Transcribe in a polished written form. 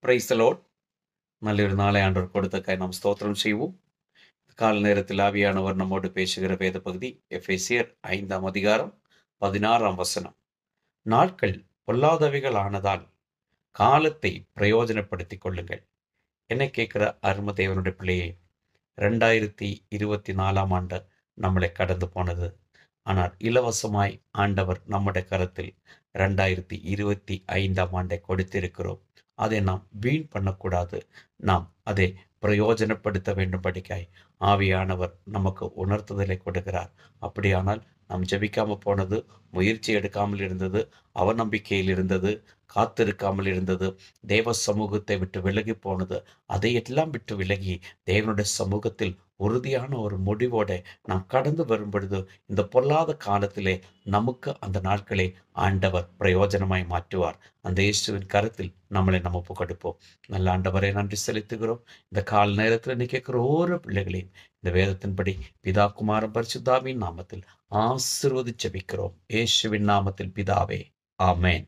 Praise the Lord. നല്ലൊരു നാളെ ആണ്ടവർ കൊടുത്തക്കായി നാം സ്തോത്രം செய்வோம். கால நேரத்தில் ஆவியானவர் நம்மோடு பேசுகிற வேத பகுதி எபேசியர் 5ஆம் அதிகாரம் 16ஆம் வசனம். நாட்கள் பொல்லாதவைகள் ஆனதால் காலத்தை பிரயோஜனப்படுத்திக் கொள்ளுங்கள். என்ன கேட்கிற அரும தேவனுடைய பிள்ளையே, 2024ஆம் ஆண்டு நம்மளை கடந்து போனது. ஆனால் இலவசமாய் ஆண்டவர் நம்முடைய கரத்தில் 2025ஆம் ஆண்டை கொடுத்திருக்கிறோம். அதை நாம் வீண் பண்ணக்கூடாது. நாம் அதை பிரயோஜனப்படுத்த வேண்டும்படிக்காய் ஆவியானவர் நமக்கு உணர்த்துதலை கொடுக்கிறார். அப்படியானால் நாம் ஜெபிக்காமல் போனது, முயற்சி எடுக்காமல் இருந்தது, அவநம்பிக்கையில் இருந்தது, காத்திருக்காமல் இருந்தது, தேவ சமூகத்தை விட்டு விலகி போனது, அதையெல்லாம் விட்டு விலகி தேவனுடைய சமூகத்தில் உறுதியான ஒரு முடிவோட நாம் கடந்து வரும் பொழுது இந்த பொல்லாத காலத்திலே நமக்கு அந்த நாட்களை ஆண்டவர் பிரயோஜனமாய் மாற்றுவார். அந்த இயேசுவின் கரத்தில் நம்மளை நம்ம ஒப்புக்கொடுப்போம். நல்ல ஆண்டவரை நன்றி செலுத்துகிறோம். இந்த கால நேரத்தில் நீ கேட்கிற ஒவ்வொரு பிள்ளைகளையும் இந்த வேதத்தின்படி பிதா குமாரன் பரிசுத்தாவின் நாமத்தில் ஆசீர்வதித்து ஜெபிக்கிறோம். இயேசுவின் நாமத்தில் பிதாவே, ஆமென்.